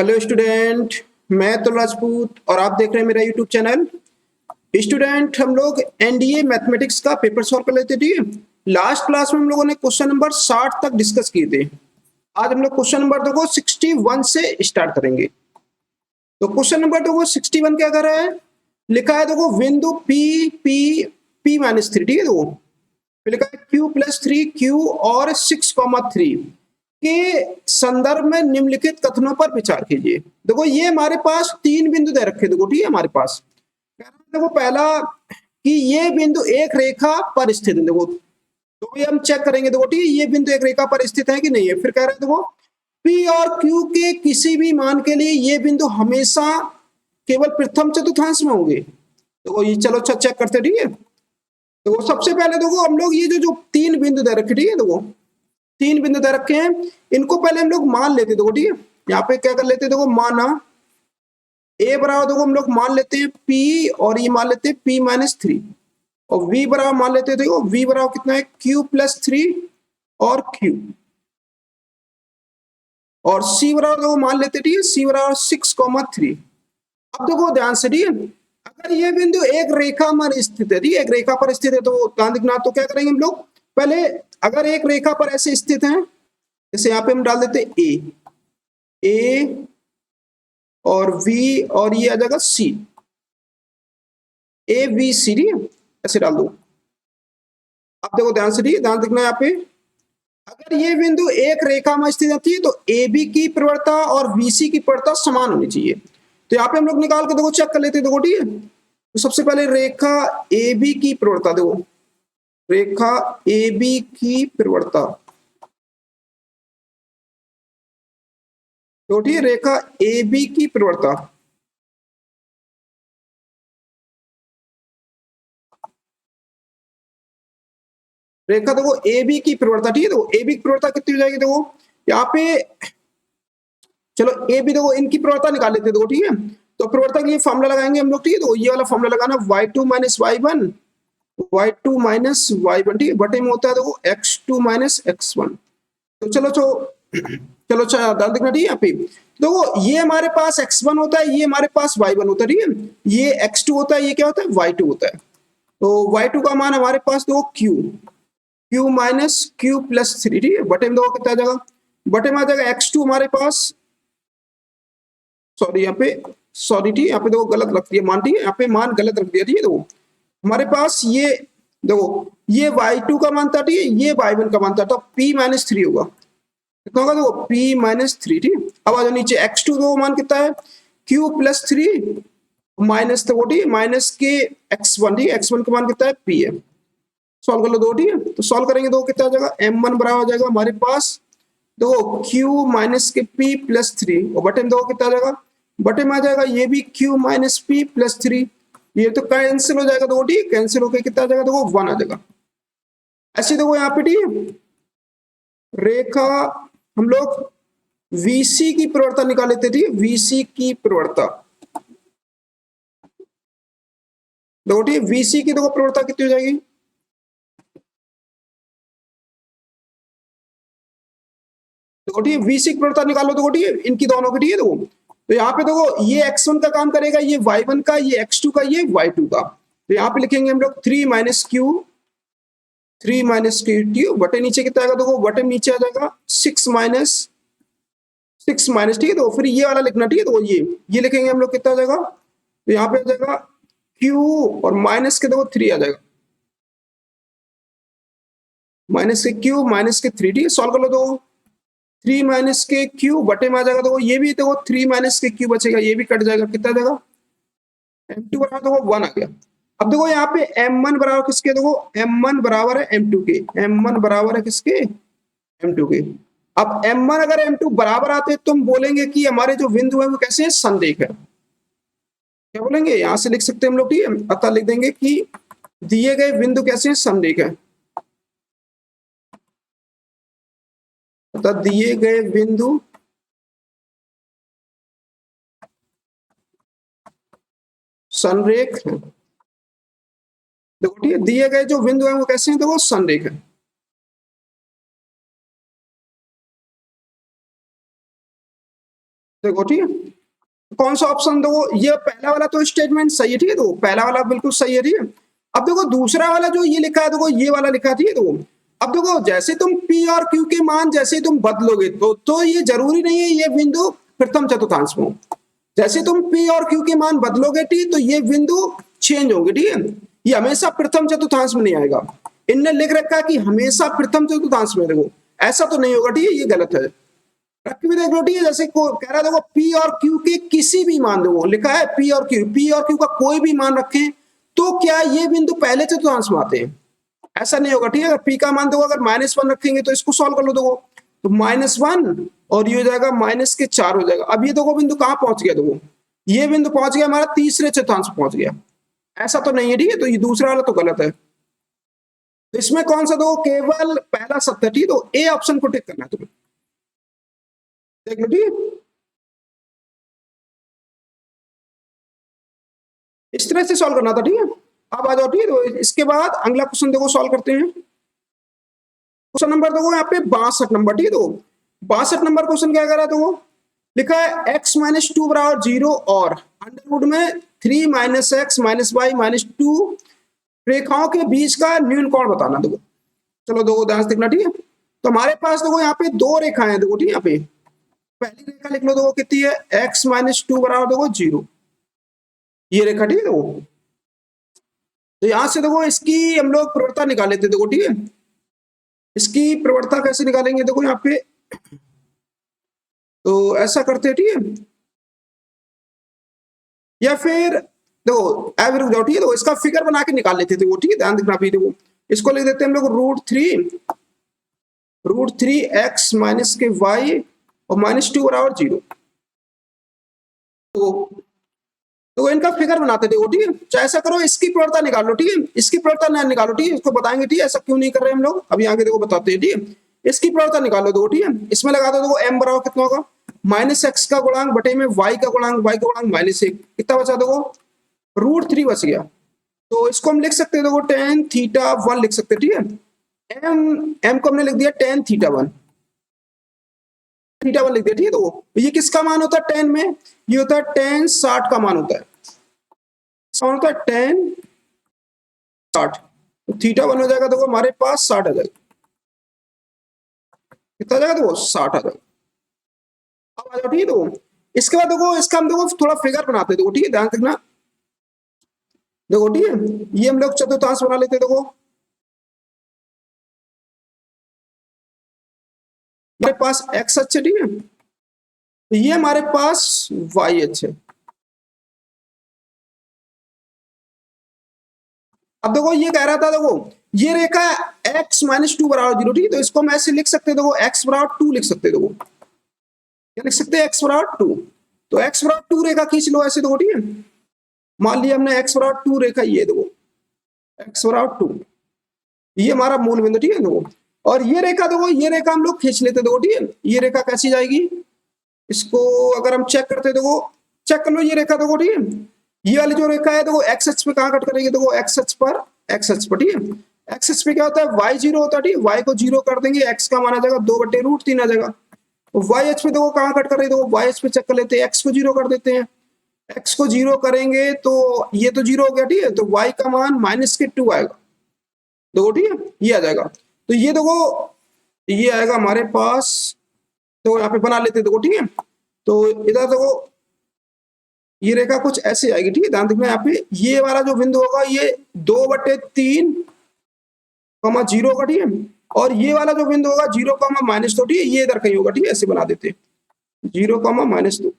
Hello student. मैं तो राजपूत और आप देख रहे हैं मेरा यूट्यूब चैनल। स्टूडेंट, हम लोग एनडीए मैथमेटिक्स का पेपर सॉल्व कर लेते थे। लास्ट क्लास में हम लोगों ने क्वेश्चन नंबर 60 तक डिस्कस किए थे। आज हम लोग क्वेश्चन नंबर देखो 61 से स्टार्ट करेंगे। तो क्वेश्चन नंबर देखो 61 क्या कर रहा है, लिखा है देखो बिंदु P P P minus three, ठीक है। देखो फिर लिखा है क्यू प्लस थ्री क्यू और 6,3 के संदर्भ में निम्नलिखित कथनों पर विचार कीजिए। देखो ये हमारे पास तीन बिंदु दे रखे, देखो ठीक है। हमारे पास देखो पहला कि ये बिंदु एक रेखा पर स्थित है। देखो तो ये हम चेक करेंगे, देखो ठीक है, ये बिंदु एक रेखा पर स्थित है कि नहीं है। फिर कह रहे हैं देखो पी और क्यू के किसी भी मान के लिए ये बिंदु हमेशा केवल प्रथम चतुर्थांश में होंगे। तो ये चलो अच्छा चेक करते, ठीक है। तो सबसे पहले देखो हम लोग ये जो तीन बिंदु दे रखे, ठीक है, देखो तीन बिंदु दे रखे हैं, इनको पहले हम लोग मान लेते, देखो ठीक है। यहाँ पे क्या कर लेते देखो, माना ए बराबर देखो हम लोग मान लेते हैं पी और ये मान लेते हैं पी माइनस थ्री, और वी बराबर मान लेते हैं देखो वी बराबर कितना है क्यू प्लस थ्री और क्यू, और सी बराबर देखो मान लेते ठीक है सी बराबर 6,3। अब देखो ध्यान से, ठीक है, अगर ये बिंदु एक रेखा में स्थित है, ठीक है, एक रेखा पर स्थित है, तो ध्यान दिखना। तो क्या करेंगे हम लोग, पहले अगर एक रेखा पर ऐसे स्थित है, जैसे यहाँ पे हम डाल देते ए और वी और ये आ जाएगा सी, ए बी सी, ठीक है, ऐसे डाल दो। अब देखो ध्यान से, ठीक है, ध्यान दिखना यहाँ पे, अगर ये बिंदु एक रेखा में स्थित रहती है तो ए बी की प्रवणता और बीसी की प्रवणता समान होनी चाहिए। तो यहाँ पे हम लोग निकाल के देखो चेक कर लेते हैं, देखो ठीक है। तो सबसे पहले रेखा ए बी की प्रवणता, देखो रेखा ए बी की प्रवणता, तो ठीक है, रेखा ए बी की प्रवणता, रेखा देखो ए बी की प्रवणता, ठीक है। देखो ए बी की प्रवणता कितनी हो जाएगी, देखो यहाँ पे चलो ए बी देखो इनकी प्रवणता निकाल लेते हैं, देखो ठीक है। तो प्रवणता के लिए फॉर्मूला लगाएंगे हम लोग, ठीक है। तो ये वाला फॉर्मूला लगाना y2 minus y1, y2 minus y1, ठीक है, बटे में होता है देखो x2 माइनस x1। तो चलो अच्छा ध्यान देखना, ठीक है। यहाँ पे देखो ये हमारे पास x1 होता है, ये हमारे पास y1 होता है, ठीक है। ये x2 होता है, ये क्या होता है y2 होता है। तो y2 का मान हमारे पास देखो q minus q plus three, ठीक है, बटे में देखो कितना आ जाएगा, बटे में आ जाएगा x2 हमारे पास, सॉरी यहाँ पे, सॉरी ठीक है, यहाँ पे देखो गलत रख दिया मान, ठीक है, यहाँ पे मान गलत रख दिया, ठीक है। देखो हमारे पास ये देखो ये y2 का मान था, ठीक है, ये y1 का मान था, तो p माइनस थ्री होगा, कितना होगा देखो p माइनस थ्री, ठीक है। अब आ जाओ नीचे x2 का मान कितना है q प्लस थ्री माइनस तो ठीक है माइनस के x1, ठीक है, x1 का मान कितना है p है। सॉल्व कर लो दो, ठीक है। तो सॉल्व करेंगे दो कितना आ जाएगा m1 बराबर हो जाएगा हमारे पास देखो q माइनस के p प्लस थ्री, और बटे में दो कितना आ जाएगा, बटे में आ जाएगा ये भी q minus p plus three, ये तो कैंसिल हो जाएगा, देखो ठीक, कैंसिल होकर कितना आ जाएगा देखो 1 आ जाएगा। ऐसे देखो यहाँ पे, ठीक है, रेखा हम लोग VC की प्रवणता निकाल लेते थे, VC की प्रवणता देखो ठीक, VC की देखो प्रवणता कितनी हो जाएगी, देखो ठीक, VC की प्रवणता निकालो, देखो ठीक है, इनकी दोनों की, ठीक है। देखो तो यहाँ पे देखो ये x1 का काम करेगा, ये y1 का, ये x2 का, ये y2 का। तो यहाँ पे लिखेंगे हम लोग थ्री माइनस क्यू बटे नीचे कितना आएगा, देखो बटे नीचे आ जाएगा सिक्स माइनस, ठीक है। तो फिर ये वाला लिखना, ठीक है। तो ये लिखेंगे हम लोग कितना आ जाएगा, तो यहाँ पे आ जाएगा क्यू और माइनस के देखो थ्री आ जाएगा, माइनस के क्यू माइनस के थ्री, ठीक है। सॉल्व कर लो, दो थ्री माइनस के क्यू बटे में आ जाएगा, देखो ये भी देखो थ्री माइनस के क्यू बचेगा, ये भी कट जाएगा, कितना जाएगा m2 बराबर देखो 1 आ गया। अब देखो यहाँ पे m1 बराबर किसके, देखो m1 बराबर है m2 के, m1 बराबर है किसके m2 के। अब m1 अगर m2 बराबर आते तो हम बोलेंगे कि हमारे जो बिंदु है वो कैसे संरेख है, क्या बोलेंगे, यहां से लिख सकते हैं हम लोग, ठीक है। अतः लिख देंगे कि दिए गए बिंदु कैसे संरेख है, अतः दिए गए बिंदु संरेख है। देखो ठीक है, दिए गए जो बिंदु है वो कैसे हैं, देखो संरेख है। देखो ठीक है, कौन सा ऑप्शन देखो, ये पहला वाला तो स्टेटमेंट सही है, ठीक है, तो पहला वाला बिल्कुल सही है, ठीक है। अब देखो दूसरा वाला जो ये लिखा है, देखो ये वाला लिखा है, ठीक है, तो अब देखो जैसे तुम P और Q के मान जैसे तुम बदलोगे तो ये जरूरी नहीं है ये बिंदु प्रथम चतुर्थांश में हो। जैसे तुम P और Q के मान बदलोगे, ठीक, तो ये बिंदु चेंज होंगे, ठीक है, ये हमेशा प्रथम चतुर्थांश में नहीं आएगा। इनने लिख रखा है कि हमेशा प्रथम चतुर्थांश में, देखो ऐसा तो नहीं होगा, ठीक है, ये गलत है। रख के भी देख लो, ठीक है, जैसे कह रहा है देखो P और Q के किसी भी मान, देखो लिखा है P और Q का कोई भी मान रखें तो क्या ये बिंदु पहले चतुर्थांश में आते हैं? ऐसा नहीं होगा, ठीक है। अगर P का मान देखो अगर -1 रखेंगे तो इसको सॉल्व कर लो, देखो तो -1 और ये हो जाएगा -4 हो जाएगा। अब ये देखो बिंदु कहाँ पहुंच गया, देखो ये बिंदु पहुंच गया हमारा तीसरे चतुर्थांश पहुंच गया। ऐसा तो नहीं है, ठीक है, तो ये दूसरा वाला तो गलत है। तो इसमें कौन सा दो, केवल पहला सत्य, ठीक, तो ए ऑप्शन को टिक करना है तुम्हें, देख लो, ठीक है। इस तरह से सॉल्व करना था, ठीक है। अब आ जाओ, ठीक है, तो इसके बाद अगला क्वेश्चन देखो सॉल्व करते हैं। क्वेश्चन नंबर देखो यहाँ पे 62 नंबर, ठीक है, तो 62 नंबर क्वेश्चन क्या करा, देखो लिखा है x - 2 बराबर 0 और अंडर रूट में 3 - x - y - 2 रेखाओं के बीच का न्यून कोण बताना। देखो चलो देखो ध्यान से देखना, ठीक है। तो हमारे पास देखो यहाँ पे दो रेखाएं हैं, देखो ठीक है, यहाँ पे पहली रेखा लिख लो, देखो कितनी है, x - 2 बराबर देखो 0, ये रेखा, ठीक है। देखो तो यहां से देखो इसकी हम लोग प्रवणता निकाल लेते, देखो ठीक है। इसकी प्रवणता कैसे निकालेंगे, देखो यहाँ पे तो ऐसा करते हैं, ठीक है, या फिर देखो एवरेज जाओ, ठीक है, तो इसका फिगर बना के निकाल लेते थे, वो ठीक है, ध्यान देखना। भी देखो इसको लिख देते हैं हम लोग √3 x माइनस के y और -2 बराबर 0। तो इनका फिगर बनाते थे वो, ठीक है। चाहे ऐसा करो इसकी प्रवणता निकाल लो, ठीक है, इसकी प्रवणता ना निकालो, ठीक है, इसको बताएंगे, ठीक है, ऐसा क्यों नहीं कर रहे हम लोग, अभी आगे देखो बताते हैं, ठीक है। इसकी प्रवणता निकालो, देखो ठीक है, इसमें लगा दो, देखो m बराबर कितना होगा, -x का गुणांक बटे में y का गुणांक -1, कितना बचा, देखो √3 बच गया। तो इसको हम लिख सकते हैं, देखो tan θ1 लिख सकते हैं, ठीक है। m को हमने लिख दिया tan θ1 लिख दिया, ठीक है। तो ये किसका मान होता है tan में, ये होता है tan 60 का मान होता है, होता है tan 60, तो θ1 हो जाएगा, देखो हमारे पास 60 आ जाएगा, कितना आ जाएगा, देखो 60 आ जाएगा। अब आ जाओ, ठीक है, तो इसके बाद देखो इसका हम देखो थोड़ा फिगर बनाते हैं, देखो ठीक है, ध्यान रखना, देखो ठीक है, ये हम लोग चतुर्थांश बना लेते हैं, देखो हमारे पास x अक्ष है, ठीक है, तो ये हमारे पास y अक्ष है। अब देखो ये कह रहा था, देखो ये रेखा x - 2 बराबर 0, ठीक है, तो इसको हम ऐसे लिख सकते हैं, देखो x बराबर 2 लिख सकते हैं, देखो क्या लिख सकते हैं, x बराबर 2। तो x बराबर 2 रेखा खींच लो ऐसे, देखो ठीक है, मान लिया हमने x बराबर 2 रेखा, ये देखो x बराबर 2, ये हमारा मूल बिंदु, ठीक है, देखो। और ये रेखा देखो, ये रेखा हम लोग खींच लेते, देखो ठीक है, ये रेखा कैसी जाएगी, इसको अगर हम चेक करते, देखो चेक कर लो, ये रेखा देखो ठीक है, ये वाली जो रेखा है देखो x अक्ष पे कहां कट करेगी, देखो x अक्ष पर, ठीक है। x अक्ष पे क्या होता है, y 0 होता है, ठीक है, y को 0 कर देंगे, x का मान आ जाएगा 2/√3 आ जाएगा। तो y अक्ष पे देखो कहां कट कर रही है, देखो y अक्ष पे चेक कर लेते हैं, x को 0 कर देते हैं, x को 0 करेंगे तो ये तो 0 हो गया, ठीक है, तो y का मान -2 आएगा, देखो ठीक है, ये आ जाएगा। तो ये देखो ये आएगा हमारे पास, तो यहाँ पे बना लेते, देखो ठीक है। तो इधर देखो ये रेखा कुछ ऐसे आएगी, ठीक है, ध्यान देखना, यहाँ पे ये वाला जो बिंदु होगा ये 2/3, 0 का, ठीक है, और ये वाला जो बिंदु होगा 0, -2, ठीक है, ये इधर कहीं होगा, ठीक है, ऐसे बना देते 0, -2।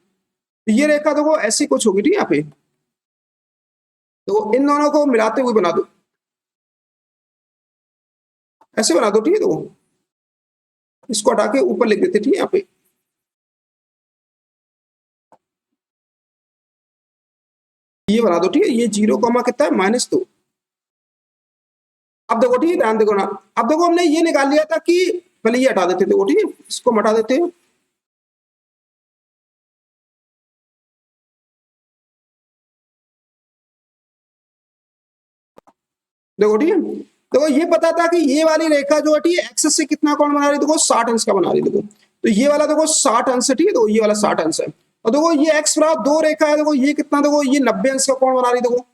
ये रेखा देखो ऐसी कुछ होगी, ठीक है, यहाँ पे तो इन दोनों को मिलाते हुए बना दो, ऐसे बना दो, ठीक है, देखो इसको हटा के ऊपर लिख देते, ठीक है, यहाँ पे ये बना दो, ठीक है, ये 0, कितना है, -2। अब देखो ठीक है, ध्यान देखो ना, अब देखो हमने ये निकाल लिया था कि पहले ये हटा देते, देखो ठीक है, इसको हटा देते हैं, देखो ठीक है। देखो ये पता था कि ये वाली रेखा जो है एक्सेस से कितना कोण बना रही है, देखो 60 अंश का बना रही है, देखो तो ये वाला देखो 60 अंश है, ठीक है, तो ये वाला 60 अंश है। और देखो ये x बराबर 2 रेखा है, देखो ये कितना, देखो ये 90 अंश का कोण बना रही, देखो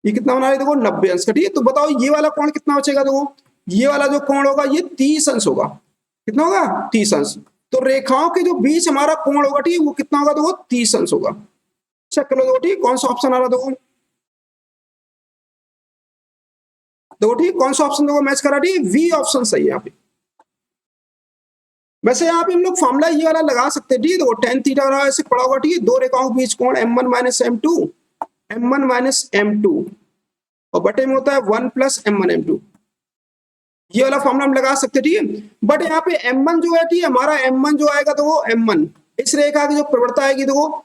ये कितना बना रही, देखो 90 अंश का। ठीक है, तो बताओ ये वाला कोण कितना बचेगा, देखो ये वाला जो कोण होगा ये 30 अंश होगा। कितना होगा, 30 अंश। तो रेखाओं के जो बीच हमारा कोण होगा, ठीक है, वो कितना होगा, देखो 30 अंश होगा। चेक कर लो देखो, ठीक कौन सा ऑप्शन आ रहा है, देखो देखो ठीक कौन सा ऑप्शन देखो मैच करा, ठीक वी ऑप्शन सही है यहाँ पे। वैसे यहाँ पे हम लोग फॉर्मूला ये वाला लगा सकते हैं, ठीक है, देखो टेन थीटा रहा ऐसे पड़ा होगा, ठीक है, दो रेखाओं के बीच कोण m1 minus m2, m1 minus m2 और बटे में होता है 1 प्लस m1 m2। ये वाला फॉर्मूला हम लगा सकते हैं, ठीक है। बट यहाँ पे m1 जो है, ठीक है, हमारा m1 जो आएगा, तो वो m1 इस रेखा की जो प्रवृत्ता आएगी, देखो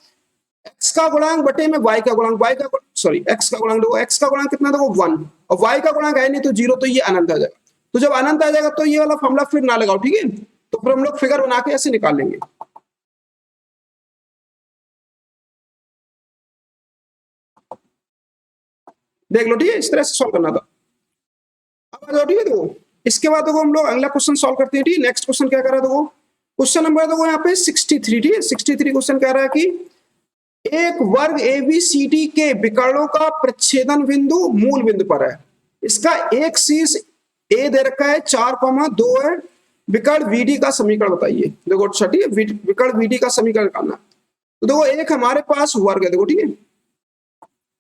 x का गुणांक बटे में y का गुणांक, x का गुणांक, देखो x का गुणांक कितना, देखो 1 और y का गुणांक है नहीं तो 0, तो ये अनंत आ जाएगा। तो जब अनंत आ जाएगा तो ये वाला फॉर्मूला फिर ना लगाओ, ठीक है, तो फिर हम लोग फिगर बना के ऐसे निकाल लेंगे। देख लो, ठीक है, इस तरह से सॉल्व करना था। अब आ जाओ, ठीक है, देखो इसके बाद देखो हम लोग अगला क्वेश्चन सॉल्व करते हैं, ठीक है। नेक्स्ट क्वेश्चन क्या कर रहा है, देखो क्वेश्चन नंबर देखो यहाँ पे 63, ठीक है, 63 क्वेश्चन कह रहा है कि एक वर्ग एबीसीडी के विकर्णों का प्रच्छेदन बिंदु मूल बिंदु पर है। इसका एक शीर्ष ए दे रखा है 4,2 है। विकर्ण वीडी का समीकरण बताइए। देखो छठी विकर्ण वीडी का समीकरण निकालना। तो देखो एक हमारे पास वर्ग है, देखो ठीक है,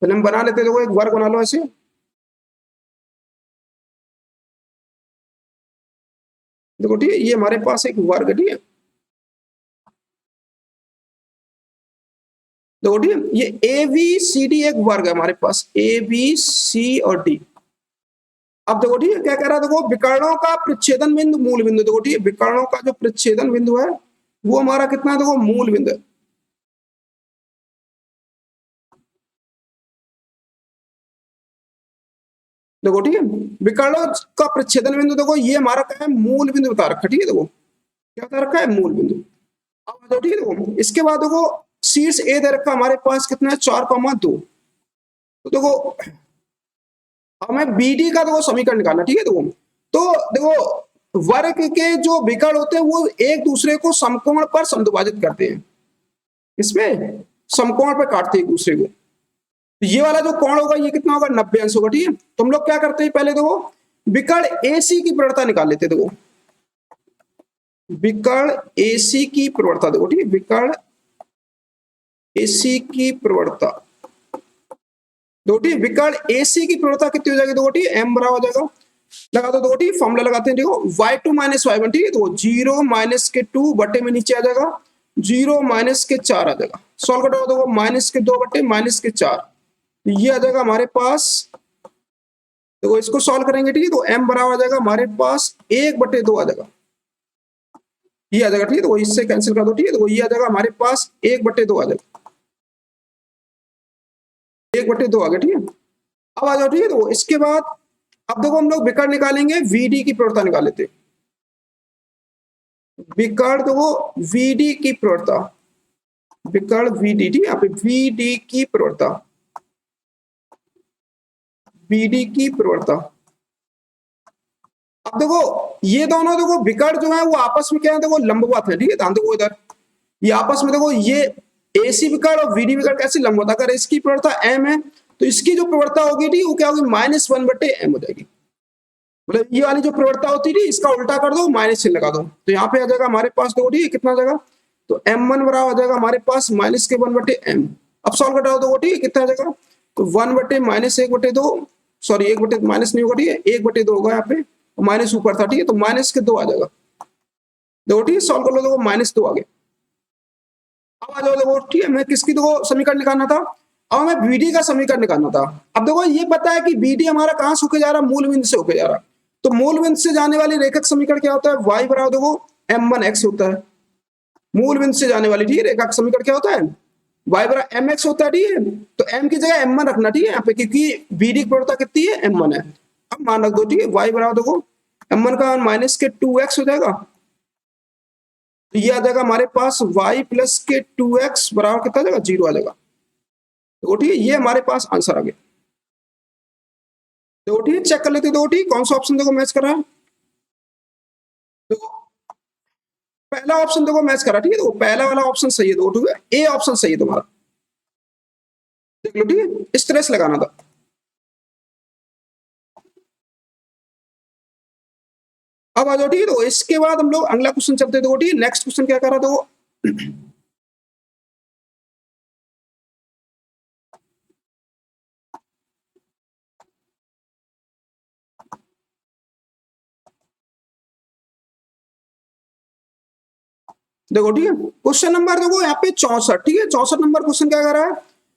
पहले हम बना लेते हैं। देखो एक वर्ग बना लो ऐसे, देखो ठीक है, ये हमारे पास एक वर्ग है, ठीक है, देखो ठीक है, ये ए बी सी डी एक वर्ग है हमारे पास, ए बी सी और डी। अब देखो ठीक है क्या कह रहा है, देखो विकर्णों का प्रच्छेदन बिंदु मूल बिंदु, देखो ठीक है, विकर्णों का जो प्रच्छेदन बिंदु है वो हमारा कितना है, देखो मूल बिंदु है। देखो ठीक है, विकर्णों का प्रच्छेदन बिंदु, देखो ये हमारा क्या है, मूल बिंदु बता रखा है, ठीक है, देखो क्या बता रखा है, मूल बिंदु। अब देखो ठीक है, देखो इसके बाद देखो शीर्ष ए दे रखा हमारे पास कितना है, 4,2। तो देखो हमें बीडी का देखो समीकरण निकालना, ठीक है, देखो तो देखो वर्ग के जो विकर्ण होते हैं वो एक दूसरे को समकोण पर समद्विभाजित करते हैं, इसमें समकोण पर काटते हैं एक दूसरे को। तो ये वाला जो कोण होगा ये कितना होगा, 90 अंश होगा, ठीक है। तो हम लोग क्या करते हैं, पहले देखो विकर्ण एसी की प्रवणता निकाल लेते हैं। देखो विकर्ण एसी की प्रवणता, देखो ठीक है, विकर्ण एसी की प्रवणता, देखो ठीक, विकर्ण एसी की प्रवणता कितनी हो जाएगी, देखो ठीक, एम बराबर हो जाएगा, लगा दो, देखो ठीक, फॉर्मूला लगाते हैं, देखो y2 माइनस y1, ठीक है, तो 0 माइनस के 2 बटे में नीचे आ जाएगा 0 माइनस के 4 आ जाएगा। सॉल्व करो, देखो माइनस के 2 बटे माइनस के 4, ये आ जाएगा हमारे पास। देखो इसको सॉल्व करेंगे, ठीक है, तो m बराबर आ जाएगा हमारे पास 1/2 आ जाएगा, ये आ जाएगा, ठीक है, तो इससे कैंसिल कर दो, ठीक है, तो ये आ जाएगा हमारे पास 1/2 आ जाएगा, 1/2 आ गया, ठीक है। अब आ जाओ, ठीक है, तो इसके बाद अब देखो हम लोग विकर्ण निकालेंगे, वीडी की प्रवणता निकाल लेते हैं। विकर्ण देखो वीडी की प्रवणता, विकर्ण वीडी, ठीक है, यहाँ पे वीडी की प्रवणता, वीडी की प्रवणता। अब देखो ये दोनों देखो विकर्ण जो है वो आपस में क्या है, देखो लंबवत है, ठीक है, ध्यान देखो इधर ये आपस में देखो ये एसी विकर्ण और वीडी विकर्ण कैसे लंबवत, अगर इसकी प्रवणता एम है तो इसकी जो प्रवणता होगी, ठीक, वो क्या होगी, -1/m हो जाएगी। मतलब ये वाली जो प्रवणता होती है इसका उल्टा कर दो, माइनस चिन्ह लगा दो, तो यहाँ पे आ जाएगा हमारे पास, देखो ठीक है, कितना आ जाएगा, तो m1 बराबर आ जाएगा हमारे पास -1/m। अब सॉल्व घटाओ, देखो ठीक है, कितना आ जाएगा, तो 1/-1/2, सॉरी 1 माइनस नहीं होगा, ठीक है, 1/2 होगा यहाँ पे, माइनस ऊपर था, ठीक है, तो -2 आ जाएगा। देखो ठीक है, सॉल्व कर लो, देखो -2 आ गया। अब आ जाओ, देखो ठीक है, मैं किसकी देखो समीकरण निकालना था, अब हमें बीडी का समीकरण निकालना था। अब देखो ये पता है कि बीडी हमारा कहां से होके जा रहा है, मूल बिंदु से होके जा रहा है, तो मूल बिंदु से जाने वाली रेखक समीकरण क्या होता है, y बराबर देखो m1x होता है, मूल बिंदु से जाने वाली, ठीक है, रेखा समीकरण क्या होता है, y बराबर mx होता है, ठीक है, तो m की जगह m1 रखना, ठीक है, यहाँ पे, क्योंकि बीडी की प्रवणता कितनी है, m1 है। अब मान रख दो, ठीक है, y बराबर देखो m1 का माइनस के 2x हो जाएगा, तो ये आ जाएगा हमारे पास y प्लस के 2x बराबर कितना आ जाएगा, 0 आ जाएगा। देखो ठीक है, ये हमारे पास आंसर आ गया। देखो ठीक है, चेक कर लेते हैं, देखो ठीक कौन सा ऑप्शन देखो मैच कर रहा है। देखो पहला ऑप्शन देखो मैच करा, ठीक है, तो पहला वाला ऑप्शन सही है, ठीक है, ए ऑप्शन सही है तुम्हारा, देख लो, ठीक है, इस तरह से लगाना था। अब आ जाओ, ठीक है, तो इसके बाद हम लोग अगला क्वेश्चन चलते थे, ठीक है, नेक्स्ट क्वेश्चन क्या कर रहा था वो देखो, ठीक है, क्वेश्चन नंबर देखो यहाँ पे 64, ठीक है, 64 नंबर क्वेश्चन क्या कर रहा है,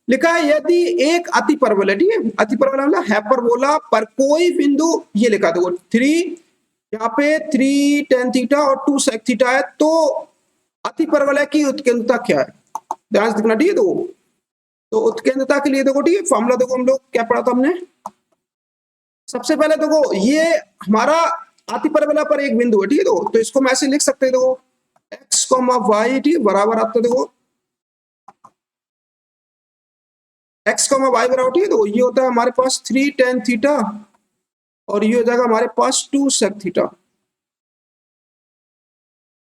लिखा है यदि एक अति परवलय, ठीक है, अति परवलय मतलब हाइपरबोला पर कोई बिंदु, ये लिखा देखो 3, यहाँ पे 3 tan थीटा और 2 sec थीटा है, तो अति परवलय की उत्केंद्रता क्या है, ध्यान से दिखना, ठीक है, तो उत्केंद्रता के लिए देखो, ठीक है, फॉर्मूला देखो हम लोग क्या पढ़ा था हमने, सबसे पहले देखो ये हमारा अति परवलय पर एक बिंदु है, ठीक है, तो इसको मैं ऐसे लिख सकते हैं, देखो x, y, ठीक बराबर आता है, देखो x, y बराबर, ठीक है, तो ये होता है हमारे पास 3 tan थीटा और ये हो जाएगा हमारे पास 2 sec थीटा,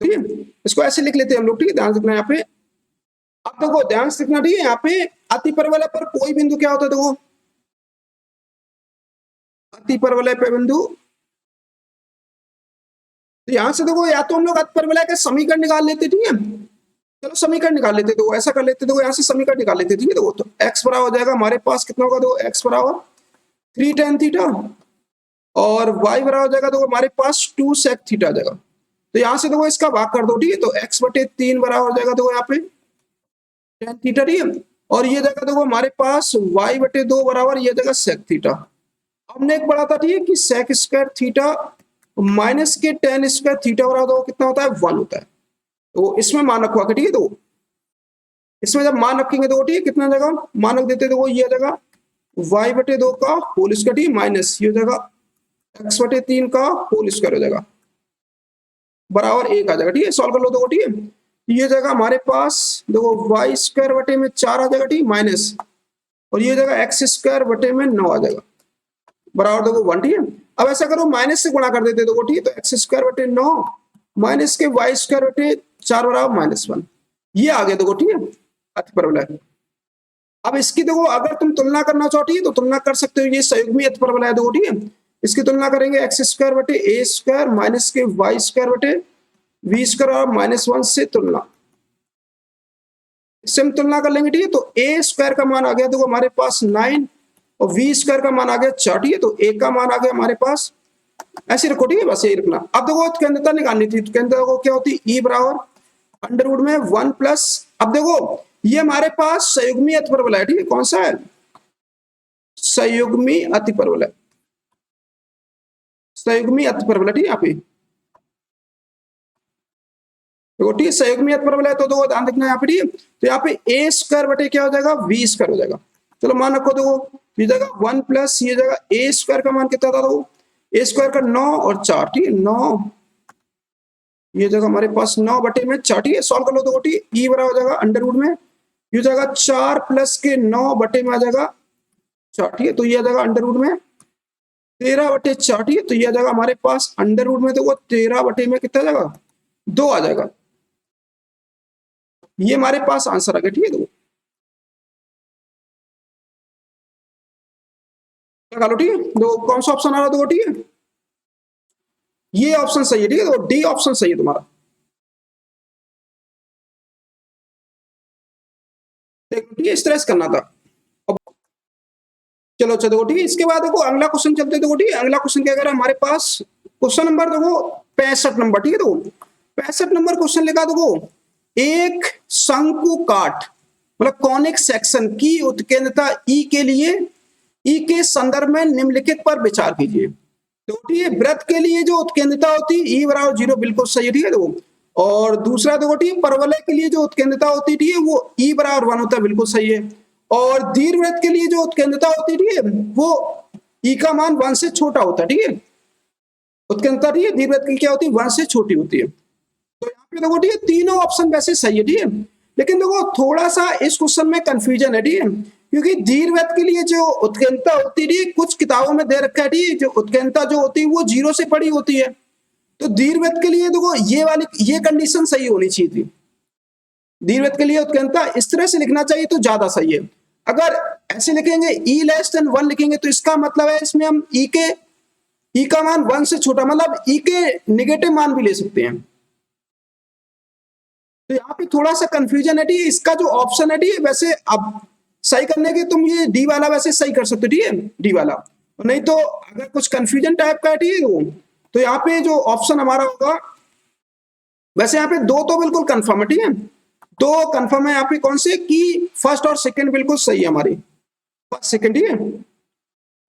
ठीक है, इसको ऐसे लिख लेते हैं हम लोग, ठीक है, ध्यान से रखना यहाँ पे। अब देखो ध्यान से रखना, ठीक है, यहाँ पे अति परवलय पर कोई बिंदु क्या होता है, देखो अति परवलय पे बिंदु, तो यहां से देखो या तो हम लोग अति परवलय का समीकरण निकाल लेते, ठीक है, चलो समीकरण निकाल लेते, तो ऐसा कर लेते, देखो यहाँ से समीकरण निकाल लेते, ठीक है, तो x बराबर हो जाएगा हमारे पास कितना होगा, देखो x बराबर 3 tan थीटा और y बराबर हो जाएगा, देखो हमारे पास 2 sec थीटा आ जाएगा, तो यहाँ से देखो इसका भाग कर दो, ठीक है, तो x बटे 3 बराबर हो जाएगा, देखो यहाँ पे tan थीटा, ठीक है, और ये जगह देखो हमारे पास y बटे 2 बराबर ये जगह sec थीटा। हमने एक पढ़ा था, ठीक है, कि sec स्क्वायर थीटा माइनस के tan स्क्वायर थीटा बराबर कितना होता है, 1 होता है, तो इसमें मान रखवा के, ठीक है, तो इसमें जब मान रखेंगे तो ठीक है, कितना जगह मान रख देते, तो ये जगह y बटे 2 का होल स्क्वायर, ठीक माइनस ये जगह x बटे 3 का होल स्क्वायर हो जाएगा बराबर 1 आ जाएगा, ठीक है, सॉल्व कर लो, देखो ठीक है, ये जगह हमारे पास देखो y स्क्वायर बटे में 4 आ जाएगा, ठीक माइनस, और ये जगह x स्क्वायर बटे में 9 आ जाएगा बराबर देखो 1, ठीक है। अब ऐसा करो माइनस से गुणा कर देते, देखो ठीक है, तो x स्क्वायर बटे 9 माइनस के y स्क्वायर बटे 4 बराबर -1, ये आ गया, देखो ठीक है, अति परवलय। अब इसकी देखो अगर तुम तुलना करना चाहो, ठीक है, तो तुलना कर सकते हो, ये संयुग्मी अति परवलय है, देखो ठीक है, इसकी तुलना करेंगे x स्क्वायर बटे a स्क्वायर माइनस के y स्क्वायर बटे v स्क्वायर और -1 से तुलना, इससे हम तुलना कर लेंगे, ठीक है, तो a स्क्वायर का मान आ गया देखो हमारे पास 9 और v स्क्वायर का मान आ गया 4, ठीक है, तो a का मान आ गया हमारे पास, ऐसे रखो, ठीक है, बस यही रखना। अब देखो उत्केंद्रता निकालनी थी, उत्केंद्रता को क्या होती है, e बराबर अंडर रूट में 1 प्लस, अब देखो ये हमारे पास संयुग्मी अति परवलय है, ठीक है, कौन सा है, संयुग्मी अति परवलय, संयुग्मी अति परवलय, ठीक है, यहाँ पे देखो ठीक है, संयुग्मी अति परवलय, तो देखो ध्यान रखना यहाँ पे, ठीक है, तो यहाँ पे a स्क्वायर बटे क्या हो जाएगा, v स्क्वायर हो जाएगा, चलो मान रखो, देखो ये जगह 1 प्लस ये जगह a स्क्वायर का मान कितना था, देखो a स्क्वायर का 9 और 4, ठीक है, 9 ये जगह हमारे पास 9 बटे में 4, ठीक है, सॉल्व कर लो, देखो ठीक है, e बराबर हो जाएगा अंडर रूट में ये जगह 4 प्लस के 9 बटे में आ जाएगा 4, ठीक है, तो ये जगह अंडर रूट में 13 बटे 4, ठीक है, तो ये जगह हमारे पास अंडर रूट में, तो वो 13 बटे में कितना जाएगा, 2 आ जाएगा, ये हमारे पास आंसर आ गया, ठीक है, देखो लगा लो, ठीक है, देखो कौन सा ऑप्शन आ रहा है, देखो ठीक है, ये ऑप्शन सही है, ठीक है, तो डी ऑप्शन सही है तुम्हारा, देखो ठीक है, इस तरह से करना था। अब चलो अच्छा देखो ठीक है, इसके बाद देखो अगला क्वेश्चन चलते, देखो ठीक है, अगला क्वेश्चन क्या कर रहा है हमारे पास, क्वेश्चन नंबर देखो 65 नंबर, ठीक है, देखो 65 नंबर क्वेश्चन लिखा, देखो एक शंकु काट मतलब कॉनिक सेक्शन की उत्केंद्रता ई के लिए ई के संदर्भ में निम्नलिखित पर विचार कीजिए, तो ठीक है, वृत्त के लिए जो उत्केंद्रता होती है ई बराबर 0 बिल्कुल सही है, ठीक है, देखो, और दूसरा देखो ठीक है, परवलय के लिए जो उत्केंद्रता होती है, ठीक है, वो ई बराबर 1 होता है, बिल्कुल सही है, और दीर्घवृत्त के लिए जो उत्केंद्रता होती है, ठीक है, वो ई का मान 1 से छोटा होता है, ठीक है, उत्केंद्रता ठीक है दीर्घवृत्त की क्या होती है, 1 से छोटी होती है, तो यहाँ पे देखो ठीक है, तीनों ऑप्शन वैसे सही है, ठीक है, लेकिन देखो थोड़ा सा इस क्वेश्चन में कंफ्यूजन है, ठीक है, क्योंकि दीर्घवृत्त के लिए जो उत्केंद्रता होती है, कुछ किताबों में दे रखा है, ठीक है, जो उत्केंद्रता जो होती है वो 0 से बड़ी होती है, तो दीर्घवृत्त के लिए देखो ये कंडीशन सही होनी चाहिए थी। दीर्घवृत्त के लिए उत्कीर्णता इस तरह से लिखना चाहिए तो ज्यादा सही है। अगर ऐसे लिखेंगे ई लेस देन 1 लिखेंगे तो इसका मतलब है इसमें हम ई का मान 1 से छोटा, मतलब ई के नेगेटिव मान भी ले सकते हैं। तो यहाँ पे थोड़ा सा कंफ्यूजन है, ठीक है। इसका जो ऑप्शन है, ठीक है, वैसे अब सही करने के तुम ये डी वाला वैसे सही कर सकते हो, ठीक है, डी वाला। नहीं तो अगर कुछ कंफ्यूजन टाइप का है, ठीक है, तो यहाँ पे जो ऑप्शन हमारा होगा, वैसे यहाँ पे दो तो बिल्कुल कंफर्म है, ठीक है, दो कंफर्म है यहाँ पे। कौन से कि फर्स्ट और सेकंड बिल्कुल सही है हमारी, फर्स्ट सेकंड, ठीक है।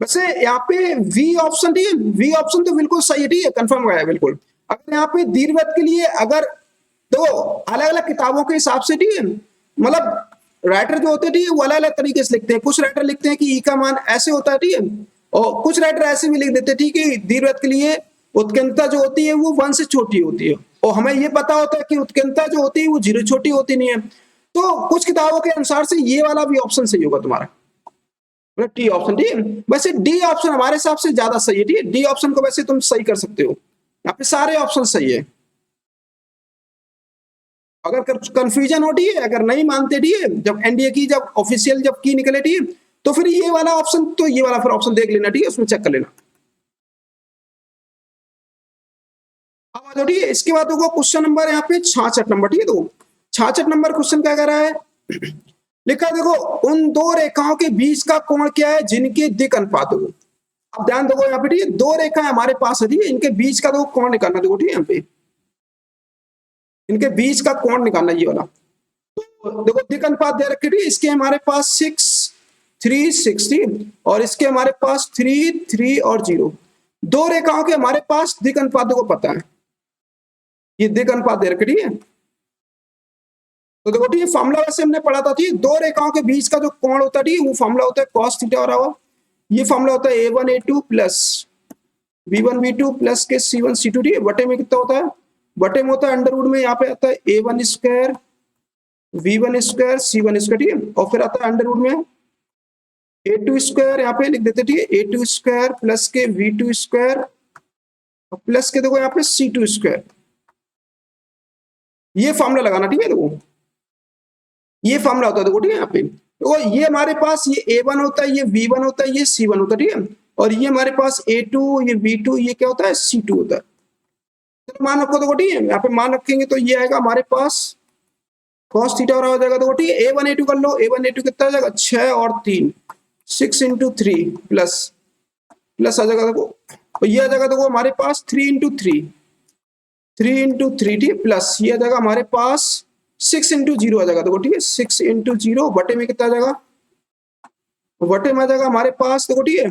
वैसे यहाँ पे वी ऑप्शन, ठीक है, वी ऑप्शन तो बिल्कुल सही है, ठीक है, कंफर्म है बिल्कुल। अगर यहाँ पे दीर्घवृत्त के लिए अगर तो अलग अलग किताबों के हिसाब से, ठीक है, मतलब राइटर जो होते हैं, ठीक है, वो अलग अलग तरीके से लिखते हैं। कुछ राइटर लिखते हैं कि ई का मान ऐसे होता है, ठीक है, और कुछ राइटर ऐसे भी लिख देते हैं, ठीक है, दीर्घवृत्त के लिए उत्कीर्णता जो होती है वो 1 से छोटी होती है, और हमें ये पता होता है कि उत्कीर्णता जो होती है वो 0 छोटी होती नहीं है। तो कुछ किताबों के अनुसार से ये वाला भी ऑप्शन सही होगा तुम्हारा, टी ऑप्शन, ठीक है। वैसे डी ऑप्शन हमारे हिसाब से ज्यादा सही है, ठीक है, डी ऑप्शन को वैसे तुम सही कर सकते हो, यहाँ पे सारे ऑप्शन सही है। अगर कंफ्यूजन हो, ठीक है, अगर नहीं मानते, ठीक है, जब एनडीए की जब ऑफिशियल जब की निकले, ठीक है, तो फिर ये वाला ऑप्शन, तो ये वाला फिर ऑप्शन देख लेना, ठीक है, उसमें चेक कर लेना। अब आ जाओ, ठीक है, इसके बाद होगा क्वेश्चन नंबर यहाँ पे 66 नंबर, ठीक है। तो 66 नंबर क्वेश्चन क्या कर रहा है, लिखा देखो उन दो रेखाओं के बीच का कोण क्या है जिनके दिक् अनुपात हो। अब ध्यान देखो यहाँ पे, ठीक है, दो रेखाएं हमारे पास है, ठीक है, इनके बीच का देखो कोण निकालना, देखो, ठीक है, यहाँ पे इनके बीच का कोण निकालना ये वाला। तो देखो दिक् अनुपात दे रखे, ठीक है, इसके हमारे पास 6 3 6 और इसके हमारे पास 3 3 और 0। दो रेखाओं के हमारे पास दिक् अनुपात देखो पता है, ये दिक् अनुपात दे रखे, ठीक है। तो देखो, ठीक है, फॉर्मूला वैसे हमने पढ़ा था, ठीक है, दो रेखाओं के बीच का जो कोण होता है, ठीक है, वो फॉर्मूला होता है cos थीटा बराबर, ये फॉर्मूला होता है a1 a2 plus b1 b2 plus के c1 c2, ठीक है, बटे में कितना होता है, बटे में होता है अंडर रूट में, यहाँ पे आता है a1 square v1 square c1 square, ठीक है, और फिर आता है अंडर रूट में a2 स्क्वायर, यहाँ पे लिख देते, ठीक है, a2 स्क्वायर प्लस के v2 स्क्वायर प्लस के देखो यहाँ पे c2 स्क्वायर, ये फॉर्मूला लगाना, ठीक है। देखो ये फॉर्मूला होता है, देखो, ठीक है, यहाँ पे तो ये हमारे पास ये a1 होता है, ये v1 होता है, ये c1 होता है, ठीक है, और ये हमारे पास a2 ये v2 ये क्या होता है c2 होता है। तो मान रखो, देखो, ठीक है, यहाँ पे मान रखेंगे तो ये आएगा हमारे पास cos थीटा हो जाएगा, देखो, ठीक है, a1 a2 कर लो, a1 a2 कितना आ जाएगा 6 और 3 6 × 3 प्लस आ जाएगा, देखो, और ये आ जाएगा देखो हमारे पास 3 × 3 ठीक है, प्लस ये आ जाएगा हमारे पास 6 × 0 आ जाएगा, देखो, ठीक है, 6 × 0 बटे में कितना आ जाएगा, बटे में आ जाएगा हमारे पास, देखो, ठीक है,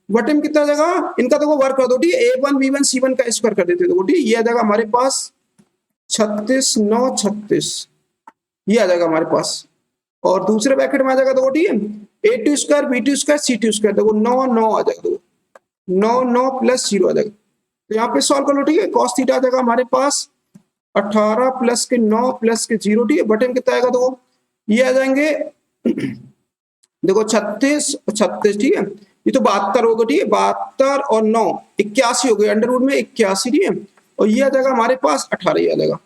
बटे में कितना आ जाएगा, इनका देखो वर्क कर दो, ठीक है, a1 b1 c1 का स्क्वायर कर देते, देखो, ठीक है, ये आ जाएगा हमारे पास 36 9 36, ये आ जाएगा हमारे पास, और दूसरे ब्रैकेट में आ जाएगा, देखो, ठीक है, a2 square b2 square c2 square, देखो 9 9 आ जाएगा, देखो 9 9 प्लस 0 आ जाएगा। तो यहाँ पे सॉल्व कर लो, ठीक है, cos थीटा आ जाएगा हमारे पास 18 प्लस के 9 प्लस के 0, ठीक है, बटे में कितना आएगा, देखो ये आ जाएंगे देखो 36 36, ठीक है, ये तो 72 होगा, ठीक है, 72 और 9 81 हो गए, अंडर रूट में 81, ठीक है, और ये आ जाएगा हमारे पास 18, ये आ जाएगा,